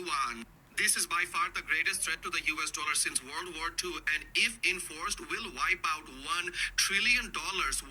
yuan. This is by far the greatest threat to the US dollar since World War II, and if enforced, will wipe out $1 trillion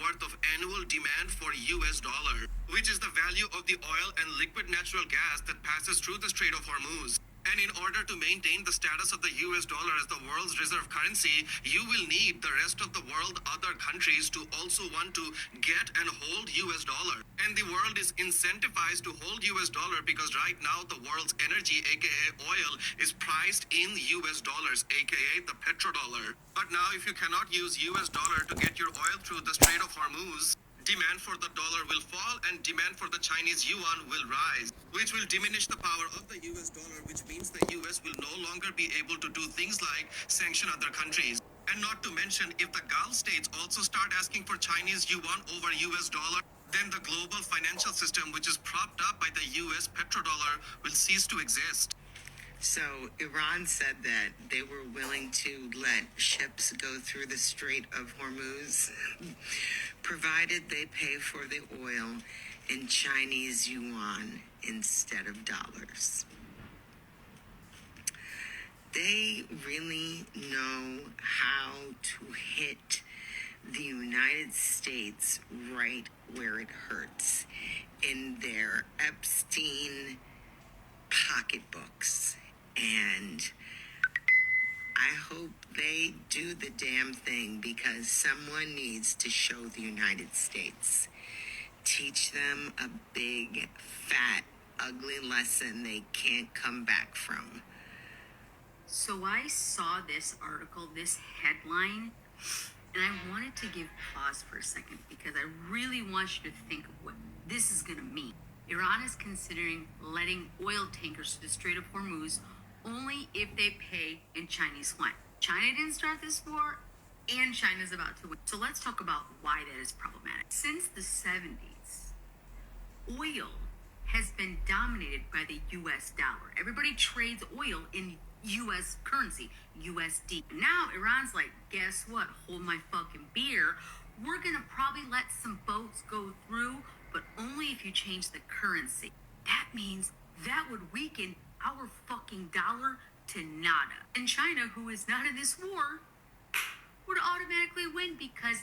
worth of annual demand for US dollar, which is the value of the oil and liquid natural gas that passes through the Strait of Hormuz. And in order to maintain the status of the US dollar as the world's reserve currency, you will need the rest of the world, other countries, to also want to get and hold US dollar. And the world is incentivized to hold US dollar because right now the world's energy, aka oil, is priced in US dollars, aka the Petro Dollar. But now if you cannot use US dollar to get your oil through the Strait of Hormuz, demand for the dollar will fall and demand for the Chinese yuan will rise, which will diminish the power of the US dollar, which means the US will no longer be able to do things like sanction other countries. And not to mention, if the Gulf states also start asking for Chinese yuan over US dollar, then the global financial system, which is propped up by the US petrodollar, will cease to exist. So Iran said that they were willing to let ships go through the Strait of Hormuz, provided they pay for the oil in Chinese yuan instead of dollars. They really know how to hit the United States right where it hurts, in their Epstein pocketbooks. And I hope they do the damn thing, because someone needs to show the United States. Teach them a big, fat, ugly lesson they can't come back from. So I saw this article, this headline, and I wanted to give pause for a second because I really want you to think of what this is going to mean. Iran is considering letting oil tankers through the Strait of Hormuz only if they pay in Chinese yuan. China didn't start this war, and China's about to win. So let's talk about why that is problematic. Since the 70s, oil has been dominated by the US dollar. Everybody trades oil in US currency, USD. Now Iran's like, guess what? Hold my fucking beer. We're gonna probably let some boats go through, but only if you change the currency. That means that would weaken our fucking dollar to nada. And China, who is not in this war, would automatically win because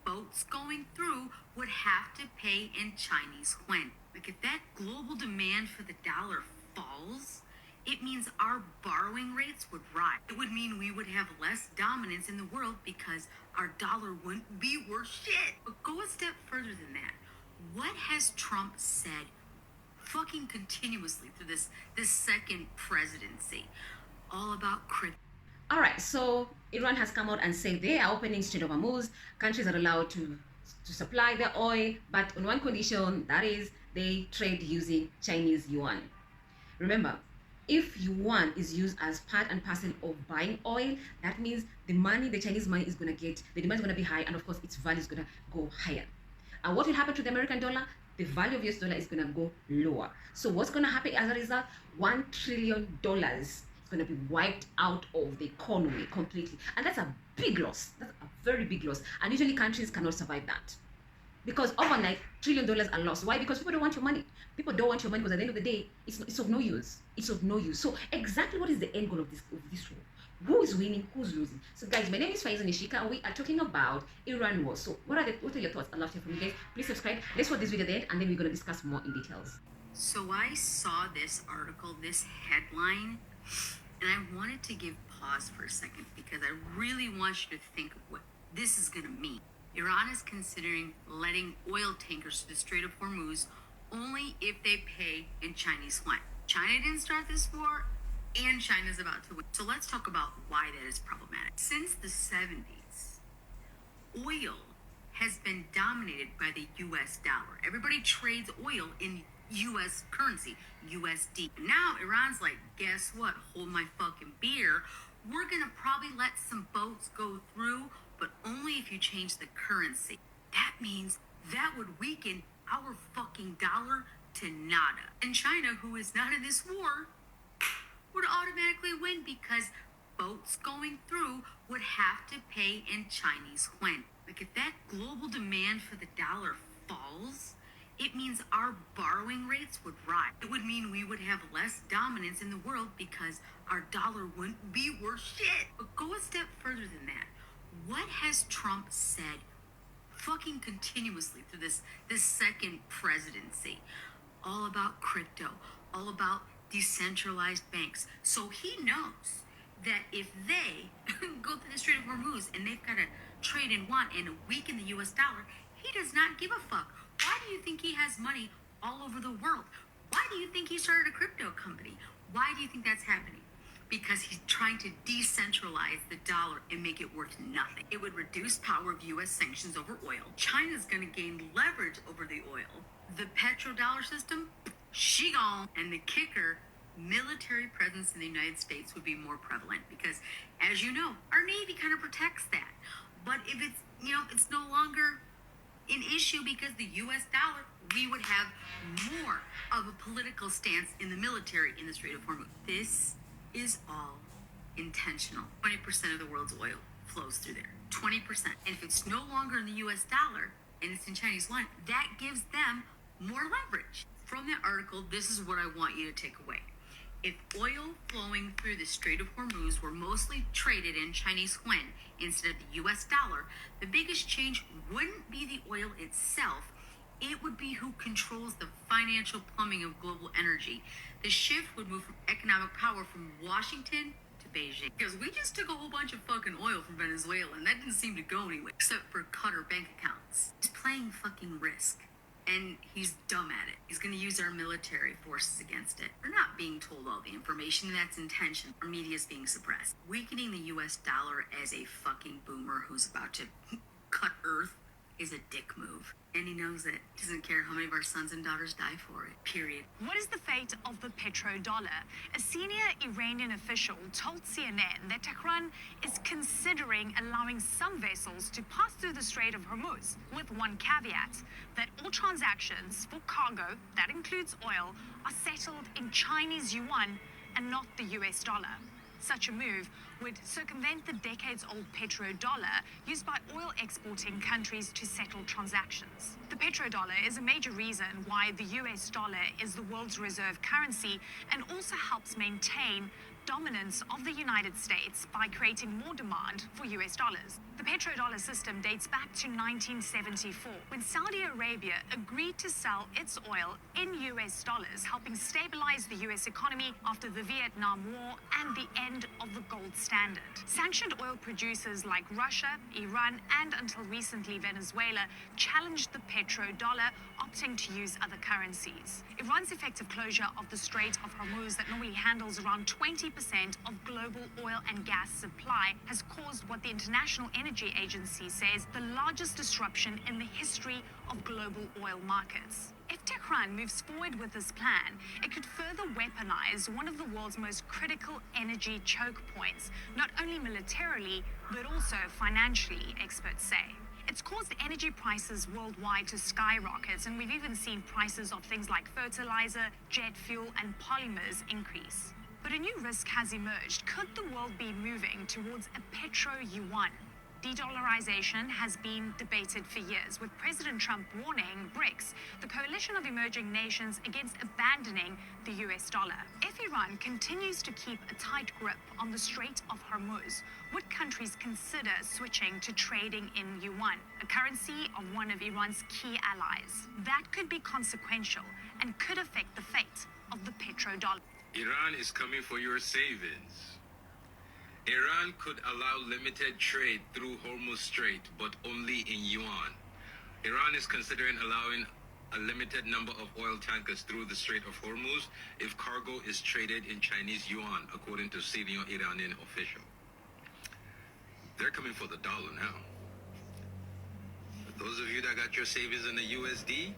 boats going through would have to pay in Chinese yuan. Like, if that global demand for the dollar falls, it means our borrowing rates would rise. It would mean we would have less dominance in the world because our dollar wouldn't be worth shit. But go a step further than that. What has Trump said fucking continuously through this second presidency? All about crypto. All right, so Iran has come out and said they are opening Strait of Hormuz. Countries are allowed to supply their oil, but on one condition, that is they trade using Chinese yuan. Remember, if yuan is used as part and parcel of buying oil, that means the money, the Chinese money is going to get, the demand is going to be high, and of course its value is going to go higher. And what will happen to the American dollar? The value of US dollar is going to go lower. So what's going to happen as a result? $1 trillion is going to be wiped out of the economy completely. And that's a big loss. That's a very big loss. And usually countries cannot survive that. Because overnight, $1 trillion are lost. Why? Because people don't want your money. People don't want your money because at the end of the day, it's of no use. It's of no use. So exactly what is the end goal of this war? Who is winning? Who's losing? So guys, my name is Faiza Nishika and we are talking about Iran war. So what are your thoughts? I'd love to hear from you guys. Please subscribe. Let's watch this video then, and then we're going to discuss more in details. So I saw this article, this headline, and I wanted to give pause for a second because I really want you to think of what this is going to mean. Iran is considering letting oil tankers through the Strait of Hormuz only if they pay in Chinese yuan. China didn't start this war, and China's about to win. So let's talk about why that is problematic. Since the 70s, oil has been dominated by the US dollar. Everybody trades oil in US currency, USD. Now Iran's like, guess what? Hold my fucking beer. We're gonna probably let some boats go through, but only if you change the currency. That means that would weaken our fucking dollar to nada. And China, who is not in this war, would automatically win because boats going through would have to pay in Chinese yuan. Like, if that global demand for the dollar falls, it means our borrowing rates would rise. It would mean we would have less dominance in the world because our dollar wouldn't be worth shit. But go a step further than that. What has Trump said fucking continuously through this second presidency? All about crypto, all about decentralized banks. So he knows that if they go through the Strait of Hormuz and they've got to trade in yuan and weaken the US dollar, he does not give a fuck. Why do you think he has money all over the world? Why do you think he started a crypto company? Why do you think that's happening? Because he's trying to decentralize the dollar and make it worth nothing. It would reduce power of US sanctions over oil. China's gonna gain leverage over the oil. The Petro Dollar system, she gone. And the kicker, military presence in the United States would be more prevalent because, as you know, our Navy kind of protects that. But if it's, it's no longer an issue because the US dollar, we would have more of a political stance in the military in the Strait of Hormuz. This is all intentional. 20% of the world's oil flows through there. 20%. And if it's no longer in the US dollar and it's in Chinese yuan, that gives them more leverage. From that article, this is what I want you to take away. If oil flowing through the Strait of Hormuz were mostly traded in Chinese yuan instead of the US dollar, the biggest change wouldn't be the oil itself. It would be who controls the financial plumbing of global energy. The shift would move from economic power from Washington to Beijing. Because we just took a whole bunch of fucking oil from Venezuela and that didn't seem to go anywhere except for Qatar bank accounts. He's playing fucking risk. And he's dumb at it. He's going to use our military forces against it. We're not being told all the information, and that's intention. Our media's being suppressed. Weakening the US dollar as a fucking boomer who's about to cut Earth is a dick move. And he knows it. He doesn't care how many of our sons and daughters die for it. Period. What is the fate of the Petro Dollar? A senior Iranian official told CNN that Tehran is considering allowing some vessels to pass through the Strait of Hormuz, with one caveat, that all transactions for cargo, that includes oil, are settled in Chinese yuan and not the US dollar. Such a move would circumvent the decades-old petrodollar used by oil exporting countries to settle transactions. The petrodollar is a major reason why the US dollar is the world's reserve currency and also helps maintain dominance of the United States by creating more demand for US dollars. The petrodollar system dates back to 1974, when Saudi Arabia agreed to sell its oil in US dollars, helping stabilize the US economy after the Vietnam War and the end of the gold standard. Sanctioned oil producers like Russia, Iran, and until recently Venezuela challenged the petrodollar, opting to use other currencies. Iran's effective closure of the Strait of Hormuz that normally handles around 20% of global oil and gas supply has caused what the International Energy Agency says the largest disruption in the history of global oil markets. If Tehran moves forward with this plan, it could further weaponize one of the world's most critical energy choke points, not only militarily, but also financially, experts say. It's caused energy prices worldwide to skyrocket, and we've even seen prices of things like fertilizer, jet fuel, and polymers increase. But a new risk has emerged. Could the world be moving towards a petro-yuan? De-dollarization has been debated for years, with President Trump warning BRICS, the coalition of emerging nations, against abandoning the US dollar. If Iran continues to keep a tight grip on the Strait of Hormuz, would countries consider switching to trading in yuan, a currency of one of Iran's key allies? That could be consequential and could affect the fate of the petrodollar. Iran is coming for your savings. Iran could allow limited trade through Hormuz Strait, but only in yuan. Iran is considering allowing a limited number of oil tankers through the Strait of Hormuz if cargo is traded in Chinese yuan, according to senior Iranian official. They're coming for the dollar now. Those of you that got your savings in the USD,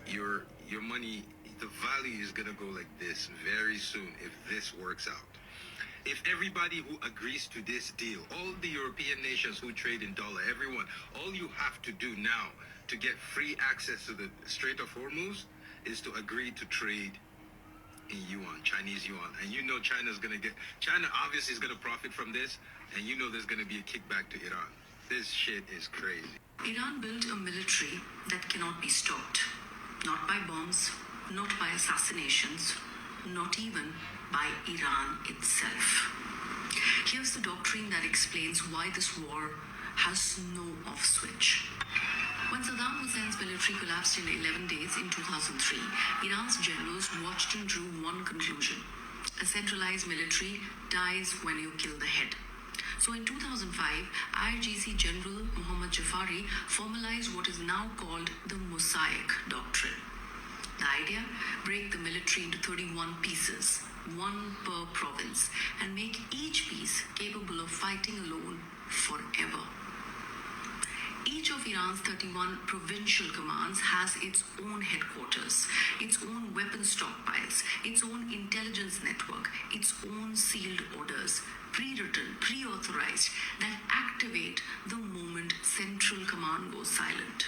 your money, the value is going to go like this very soon if this works out. If everybody who agrees to this deal, all the European nations who trade in dollar, everyone, all you have to do now to get free access to the Strait of Hormuz is to agree to trade in yuan, Chinese yuan. And you know China obviously is going to profit from this, and you know there's going to be a kickback to Iran. This shit is crazy. Iran built a military that cannot be stopped. Not by bombs, not by assassinations, not even by Iran itself. Here's the doctrine that explains why this war has no off switch. When Saddam Hussein's military collapsed in 11 days in 2003, Iran's generals watched and drew one conclusion. A centralized military dies when you kill the head. So in 2005, IRGC General Mohammad Jafari formalized what is now called the Mosaic Doctrine. The idea: break the military into 31 pieces, one per province, and make each piece capable of fighting alone forever. Each of Iran's 31 provincial commands has its own headquarters, its own weapons stockpiles, its own intelligence network, its own sealed orders, pre-written, pre-authorized, that activate the moment Central Command goes silent.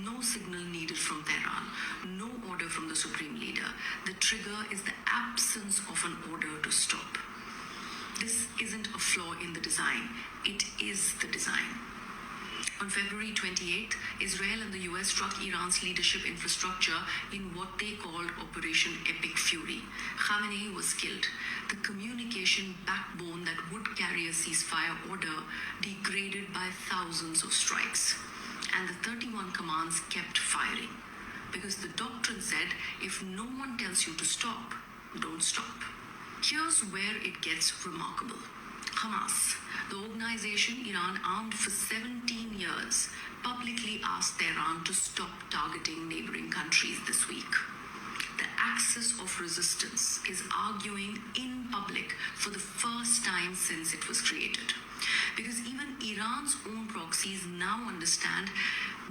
No signal needed from Tehran, no order from the Supreme Leader. The trigger is the absence of an order to stop. This isn't a flaw in the design, it is the design. On February 28th, Israel and the US struck Iran's leadership infrastructure in what they called Operation Epic Fury. Khamenei was killed. The communication backbone that would carry a ceasefire order degraded by thousands of strikes. And the 31 commands kept firing. Because the doctrine said, if no one tells you to stop, don't stop. Here's where it gets remarkable. Hamas, the organization Iran armed for 17 years, publicly asked Tehran to stop targeting neighboring countries this week. The axis of resistance is arguing in public for the first time since it was created. Because even Iran's own proxies now understand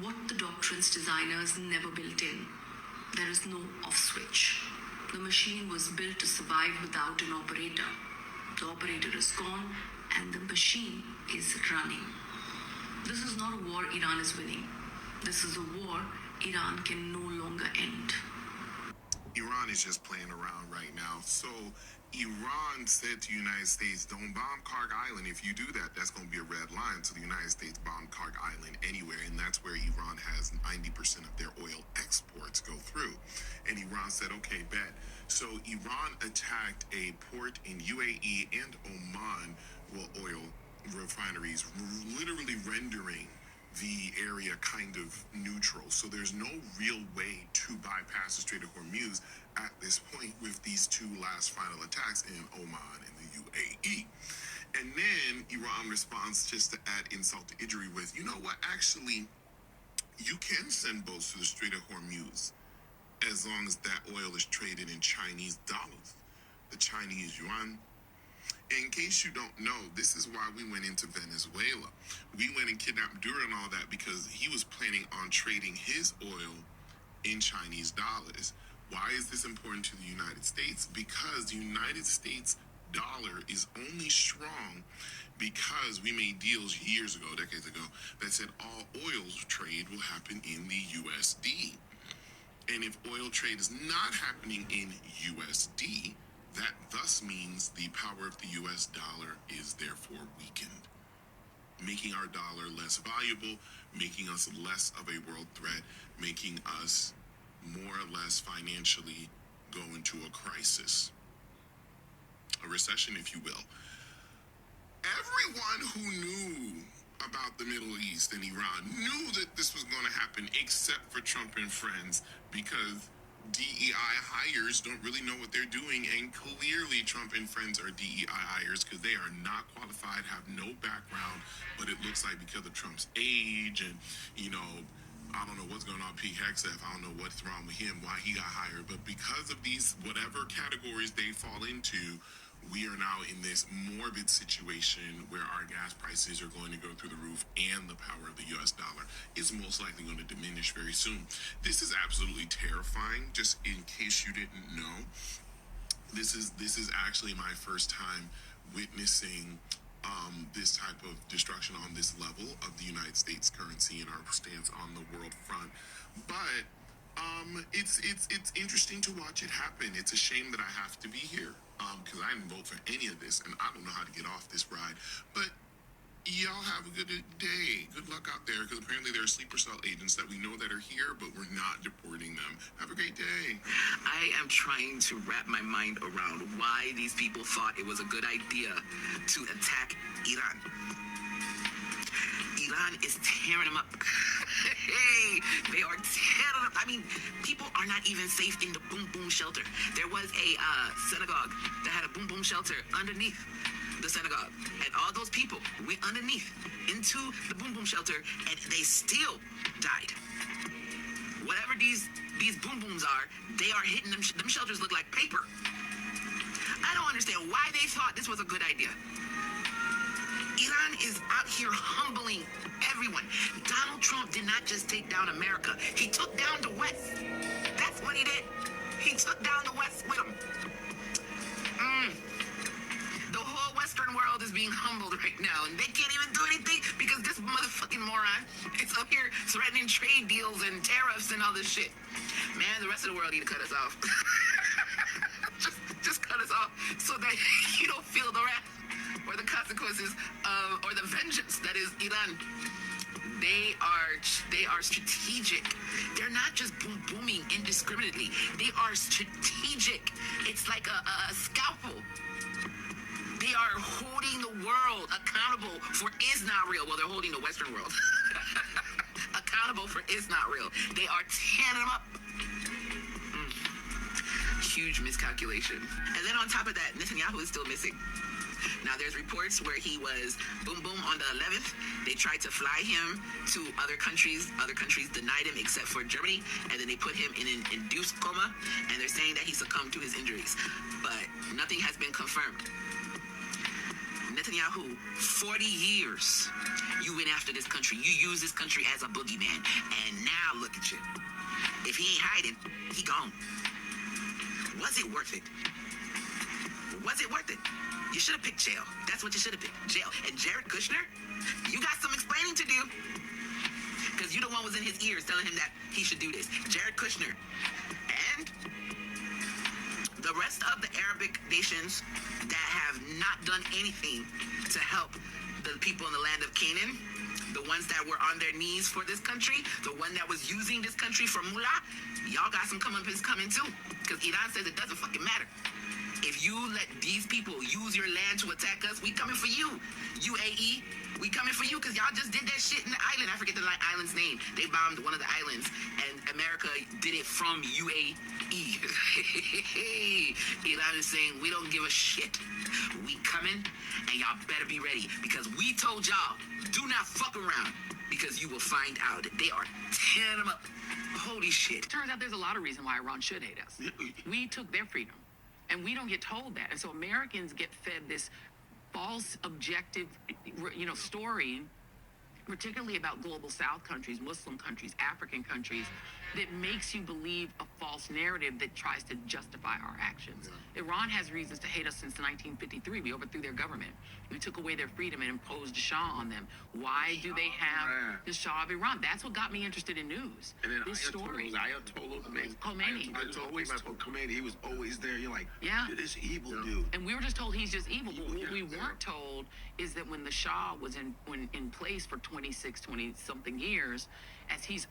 what the doctrine's designers never built in. There is no off switch. The machine was built to survive without an operator. The operator is gone, and the machine is running. This is not a war Iran is winning. This is a war Iran can no longer end. Iran is just playing around right now. So Iran said to the United States, don't bomb Karg Island. If you do that, that's going to be a red line. So the United States bombed Karg Island anywhere, and that's where Iran has 90% of their oil exports go through. And Iran said, okay, bet. So Iran attacked a port in UAE and Oman, oil refineries, literally rendering the area kind of neutral. So there's no real way to bypass the Strait of Hormuz at this point with these two last final attacks in Oman and the UAE. And then Iran responds, just to add insult to injury, with, you know what, actually, you can send boats to the Strait of Hormuz as long as that oil is traded in Chinese dollars, the Chinese yuan. In case you don't know, this is why we went into Venezuela. We went and kidnapped Maduro and all that because he was planning on trading his oil in Chinese dollars. Why is this important to the United States? Because the United States dollar is only strong because we made deals years ago, decades ago, that said all oil trade will happen in the USD. And if oil trade is not happening in USD, that thus means the power of the US dollar is therefore weakened, making our dollar less valuable, making us less of a world threat, making us more or less financially go into a crisis, a recession, if you will. Everyone who knew about the Middle East and Iran knew that this was going to happen, except for Trump and friends, because DEI hires don't really know what they're doing, and clearly Trump and friends are DEI hires because they are not qualified, have no background, but it looks like because of Trump's age and, I don't know what's going on with Pete Hegseth, I don't know what's wrong with him, why he got hired, but because of these, whatever categories they fall into, we are now in this morbid situation where our gas prices are going to go through the roof, and the power of the US dollar is most likely going to diminish very soon. This is absolutely terrifying. Just in case you didn't know, this is actually my first time witnessing this type of destruction on this level of the United States currency and our stance on the world front. But it's interesting to watch it happen. It's a shame that I have to be here because I didn't vote for any of this, and I don't know how to get off this ride. But Y'all have a good day. Good luck out there, because apparently there are sleeper cell agents that we know that are here, but we're not deporting them. Have a great day. I am trying to wrap my mind around why these people thought it was a good idea to attack Iran. Iran is tearing them up. Hey, they are tearing up. I mean, people are not even safe in the boom boom shelter. There was a synagogue that had a boom boom shelter underneath the synagogue, and all those people went underneath into the boom boom shelter, and they still died. Whatever these boom booms are, they are hitting them. Them shelters look like paper. I don't understand why they thought this was a good idea. Iran is out here humbling everyone. Donald Trump did not just take down America. He took down the West. That's what he did. He took down the West with him. The whole Western world is being humbled right now, and they can't even do anything because this motherfucking moron is up here threatening trade deals and tariffs and all this shit. Man, the rest of the world need to cut us off. just cut us off so that you don't feel the wrath or the consequences or the vengeance that is Iran. They are strategic. They're not just booming indiscriminately. They are strategic. It's like a scalpel. They are holding the world accountable for is not real. Well, they're holding the Western world accountable for is not real. They are tearing them up. Huge miscalculation. And then on top of that, Netanyahu is still missing. Now, there's reports where he was boom boom on the 11th. They tried to fly him to other countries. Other countries denied him except for Germany. And then they put him in an induced coma. And they're saying that he succumbed to his injuries. But nothing has been confirmed. Netanyahu, 40 years you went after this country. You used this country as a boogeyman. And now look at you. If he ain't hiding, he gone. Was it worth it? Was it worth it? You should have picked jail. That's what you should have picked. Jail. And Jared Kushner, you got some explaining to do. Because you the one was in his ears telling him that he should do this. Jared Kushner. And the rest of the Arabic nations that have not done anything to help the people in the land of Canaan, the ones that were on their knees for this country, the one that was using this country for mullah, y'all got some comeuppance coming too. Because Iran says it doesn't fucking matter. If you let these people use your land to attack us, we coming for you. UAE, we coming for you because y'all just did that shit in the island. I forget the island's name. They bombed one of the islands, and America did it from UAE. Iran is saying, we don't give a shit. We coming, and y'all better be ready because we told y'all, do not fuck around because you will find out that they are tearing them up. Holy shit. Turns out there's a lot of reason why Iran should hate us. We took their freedom. And we don't get told that. And so Americans get fed this false objective, story, particularly about global South countries, Muslim countries, African countries, that makes you believe a false narrative that tries to justify our actions. Iran has reasons to hate us since 1953. We overthrew their government. We took away their freedom and imposed a Shah on them. Why do they have the Shah of Iran? That's what got me interested in news. And then this story. Ayatollah Khomeini. Khomeini, he was always there. You're like, yeah, this evil dude. And we were just told he's just evil. But what we weren't told is that when the Shah was in place for 20-something years, as he's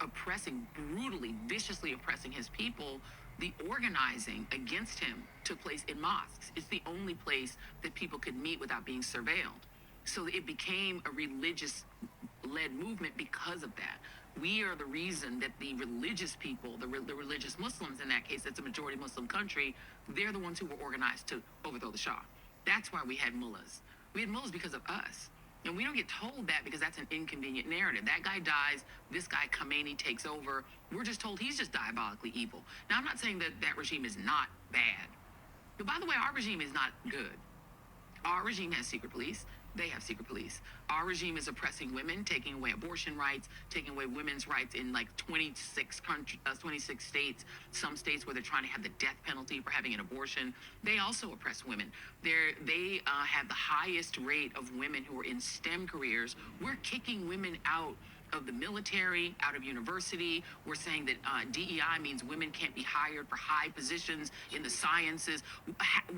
brutally, viciously oppressing his people, the organizing against him took place in mosques. It's the only place that people could meet without being surveilled. So it became a religious-led movement because of that. We are the reason that the religious people, the religious Muslims in that case, it's a majority Muslim country, they're the ones who were organized to overthrow the Shah. That's why we had mullahs. We had mullahs because of us. And we don't get told that because that's an inconvenient narrative. That guy dies, this guy Khomeini takes over. We're just told he's just diabolically evil. Now, I'm not saying that regime is not bad. But by the way, our regime is not good. Our regime has secret police. They have secret police. Our regime is oppressing women, taking away abortion rights, taking away women's rights in like 26 states, some states where they're trying to have the death penalty for having an abortion. They also oppress women. They have the highest rate of women who are in STEM careers. We're kicking women out of the military, out of university. We're saying that DEI means women can't be hired for high positions in the sciences.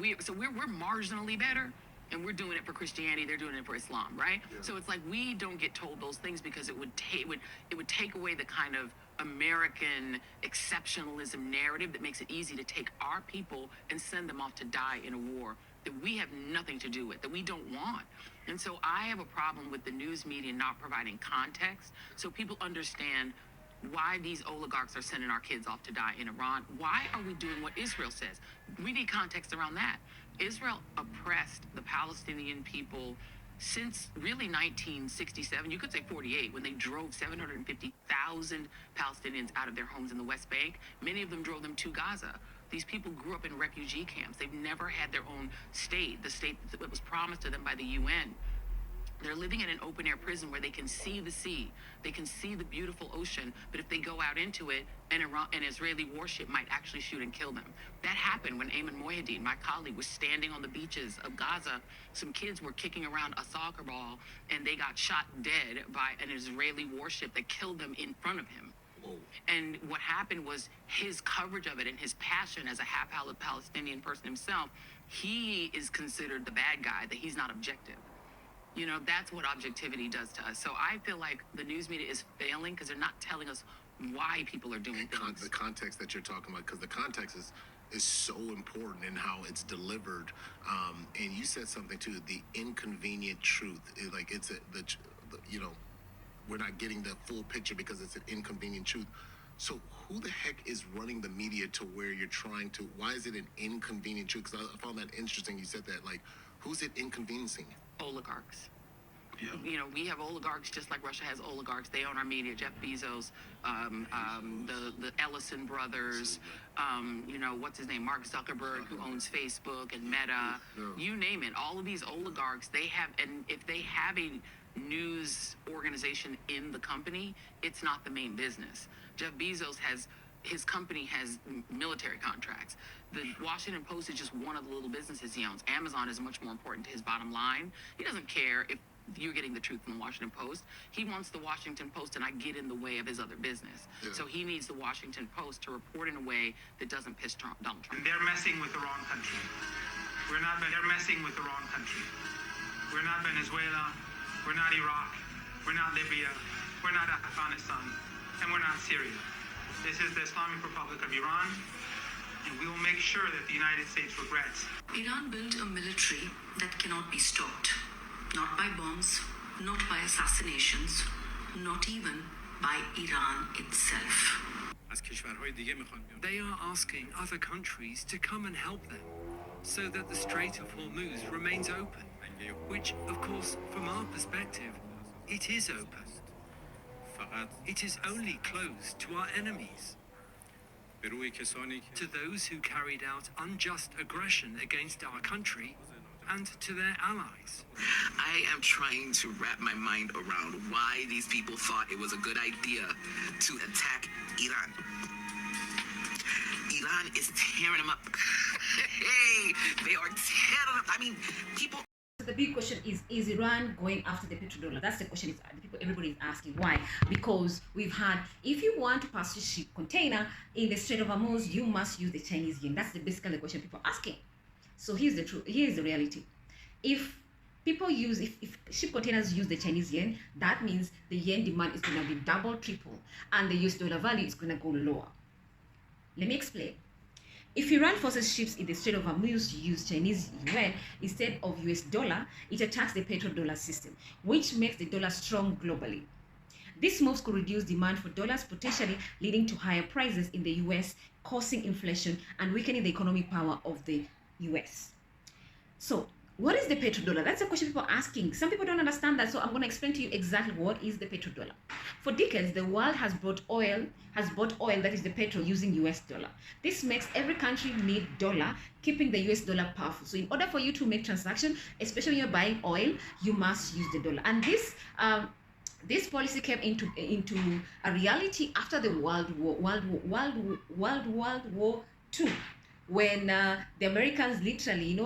We're marginally better. And we're doing it for Christianity, they're doing it for Islam, right? So it's like we don't get told those things because it would take away the kind of American exceptionalism narrative that makes it easy to take our people and send them off to die in a war that we have nothing to do with, that we don't want. And so I have a problem with the news media not providing context so people understand why these oligarchs are sending our kids off to die in Iran. Why are we doing what Israel says? We need context around that. Israel oppressed the Palestinian people since really 1967, you could say 48, when they drove 750,000 Palestinians out of their homes in the West Bank. Many of them drove them to Gaza. These people grew up in refugee camps. They've never had their own state, the state that was promised to them by the UN. They're living in an open air prison where they can see the sea, they can see the beautiful ocean, but if they go out into it, an Israeli warship might actually shoot and kill them. That happened when Ayman Mohyeldin, my colleague, was standing on the beaches of Gaza. Some kids were kicking around a soccer ball and they got shot dead by an Israeli warship that killed them in front of him. And what happened was his coverage of it and his passion as a half Palestinian person himself, he is considered the bad guy, that he's not objective. You know, that's what objectivity does to us. So I feel like the news media is failing because they're not telling us why people are doing things. The context that you're talking about, because the context is so important in how it's delivered. And you said something too, the inconvenient truth. We're not getting the full picture because it's an inconvenient truth. So who the heck is running the media to where you're trying to, why is it an inconvenient truth? Because I found that interesting. You said that, like, who's it inconveniencing? Oligarchs. Yeah. You know, we have oligarchs just like Russia has oligarchs. They own our media. Jeff Bezos, the Ellison brothers, what's his name? Mark Zuckerberg, who owns Facebook and Meta. You name it. All of these oligarchs, they have, and if they have a news organization in the company, it's not the main business. Jeff Bezos his company has military contracts. The Washington Post is just one of the little businesses he owns. Amazon is much more important to his bottom line. He doesn't care if you're getting the truth from the Washington Post. He wants the Washington Post to not get in the way of his other business. Yeah. So he needs the Washington Post to report in a way that doesn't piss Donald Trump. They're messing with the wrong country. They're messing with the wrong country. We're not Venezuela. We're not Iraq. We're not Libya. We're not Afghanistan. And we're not Syria. This is the Islamic Republic of Iran, and we will make sure that the United States regrets. Iran built a military that cannot be stopped. Not by bombs, not by assassinations, not even by Iran itself. They are asking other countries to come and help them so that the Strait of Hormuz remains open, which, of course, from our perspective, it is open. It is only closed to our enemies, to those who carried out unjust aggression against our country and to their allies. I am trying to wrap my mind around why these people thought it was a good idea to attack Iran. Iran is tearing them up. Hey, they are tearing them up. I mean, people... The big question is Iran going after the petrodollar? That's the question everybody is asking. Why? Because we've had, if you want to pass your ship container in the Strait of Hormuz, you must use the Chinese yen. That's basically the question people are asking. So here's the truth. Here's the reality. If ship containers use the Chinese yen, that means the yen demand is going to be double, triple, and the US dollar value is going to go lower. Let me explain. If Iran forces ships in the Strait of Hormuz to use Chinese yuan instead of US dollar, it attacks the Petro Dollar system, which makes the dollar strong globally. These moves could reduce demand for dollars, potentially leading to higher prices in the US, causing inflation and weakening the economic power of the US. So, what is the petrodollar? That's a question people are asking. Some people don't understand that, so I'm going to explain to you exactly what is the petrodollar. For decades, the world has bought oil, that is the petrol, using US dollar. This makes every country need dollar, keeping the US dollar powerful. So in order for you to make transaction, especially when you're buying oil, you must use the dollar. And this policy came into a reality after the World War II, when the Americans literally,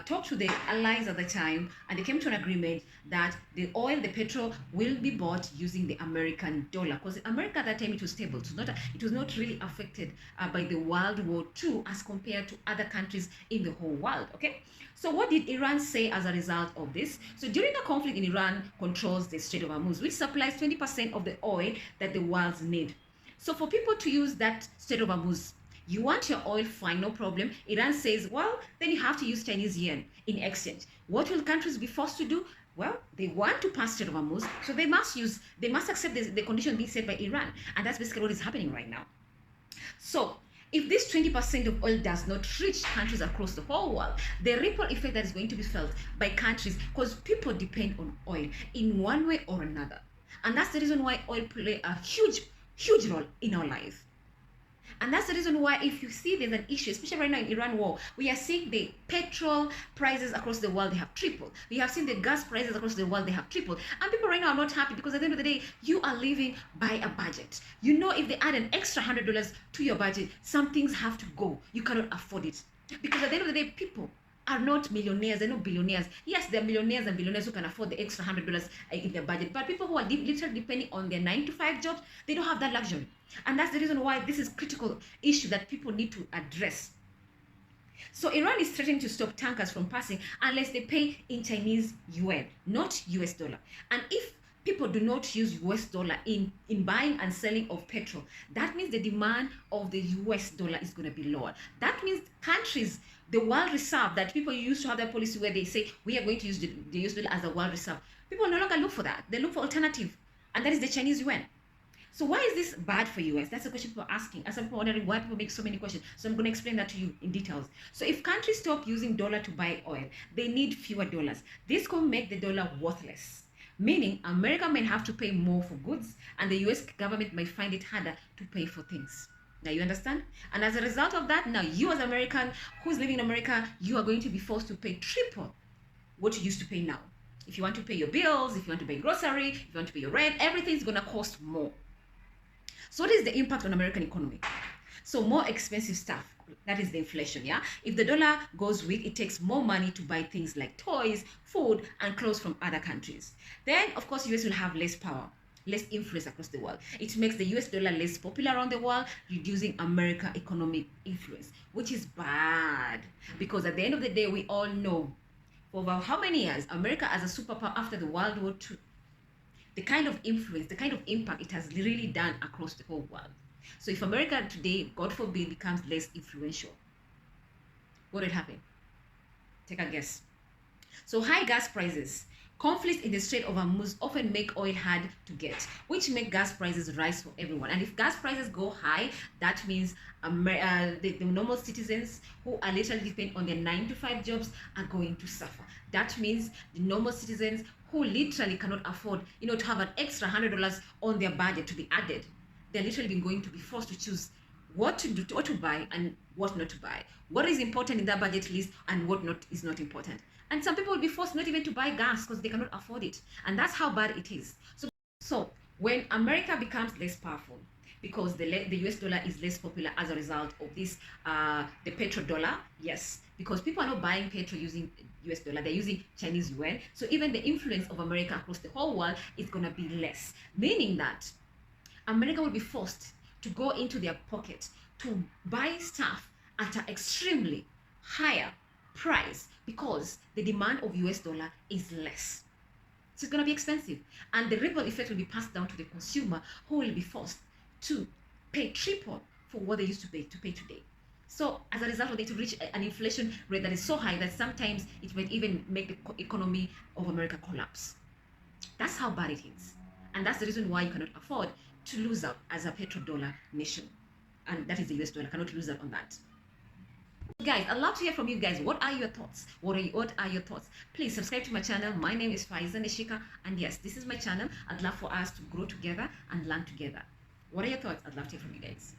talked to the allies at the time, and they came to an agreement that the oil, the petrol, will be bought using the American dollar. Because America at that time, it was stable. It was not really affected by the World War II as compared to other countries in the whole world. Okay. So what did Iran say as a result of this? So during the conflict in Iran controls the Strait of Hormuz, which supplies 20% of the oil that the world need. So for people to use that Strait of Hormuz, you want your oil, fine, no problem. Iran says, well, then you have to use Chinese yuan in exchange. What will countries be forced to do? Well, they want to pass Strait of Hormuz, so they must accept the condition being set by Iran. And that's basically what is happening right now. So if this 20% of oil does not reach countries across the whole world, the ripple effect that is going to be felt by countries, because people depend on oil in one way or another. And that's the reason why oil play a huge role in our life. And that's the reason why, if you see there's an issue, especially right now in Iran war, we are seeing the petrol prices across the world, they have tripled. We have seen the gas prices across the world, they have tripled. And people right now are not happy, because at the end of the day, you are living by a budget. You know, if they add an extra $100 to your budget, some things have to go. You cannot afford it. Because at the end of the day, people are not millionaires, they're not billionaires. Yes, they're millionaires and billionaires who can afford the extra $100 in their budget. But people who are literally depending on their 9-to-5 jobs, they don't have that luxury. And that's the reason why this is a critical issue that people need to address. So Iran is threatening to stop tankers from passing unless they pay in Chinese yuan, not US dollar. And if people do not use US dollar in buying and selling of petrol, that means the demand of the US dollar is going to be lower. That means countries, the world reserve that people used to have that policy where they say we are going to use the US dollar as a world reserve, people no longer look for that. They look for alternative, and that is the Chinese yuan. So why is this bad for US? That's a question people are asking. And some people are wondering why people make so many questions. So I'm going to explain that to you in details. So if countries stop using dollar to buy oil, they need fewer dollars. This can make the dollar worthless, meaning America may have to pay more for goods, and the US government may find it harder to pay for things. Now you understand? And as a result of that, now you as American who's living in America, you are going to be forced to pay triple what you used to pay now. If you want to pay your bills, if you want to buy grocery, if you want to pay your rent, everything's going to cost more. So what is the impact on American economy? So more expensive stuff, that is the inflation, yeah? If the dollar goes weak, it takes more money to buy things like toys, food, and clothes from other countries. Then, of course, US will have less power, less influence across the world. It makes the US dollar less popular around the world, reducing America's economic influence, which is bad. Because at the end of the day, we all know for about how many years America as a superpower after the World War II, the kind of influence, the kind of impact it has really done across the whole world. So if America today, God forbid, becomes less influential, what will happen? Take a guess. So high gas prices. Conflicts in the Strait of Hormuz often make oil hard to get, which make gas prices rise for everyone. And if gas prices go high, that means the normal citizens who are literally dependent on their 9-to-5 jobs are going to suffer. That means the normal citizens who literally cannot afford, to have an extra $100 on their budget to be added, they're literally going to be forced to choose what to do, what to buy and what not to buy. What is important in that budget list and what is not important. And some people will be forced not even to buy gas because they cannot afford it. And that's how bad it is. So when America becomes less powerful, because the US dollar is less popular as a result of this, the Petro Dollar, yes, because people are not buying petrol using US dollar, they're using Chinese yuan. So even the influence of America across the whole world is going to be less, meaning that America will be forced to go into their pocket to buy stuff at an extremely higher price because the demand of US dollar is less. So it's going to be expensive. And the ripple effect will be passed down to the consumer, who will be forced to pay triple for what they used to pay today. So as a result, they to reach an inflation rate that is so high that sometimes it might even make the economy of America collapse. That's how bad it is. And that's the reason why you cannot afford to lose out as a petrodollar nation. And that is the US dollar, cannot lose out on that. Guys, I'd love to hear from you guys. What are your thoughts? What are your thoughts? Please subscribe to my channel. My name is Faiza Nishika, and yes, this is my channel. I'd love for us to grow together and learn together. What are your thoughts? I'd love to hear from you guys.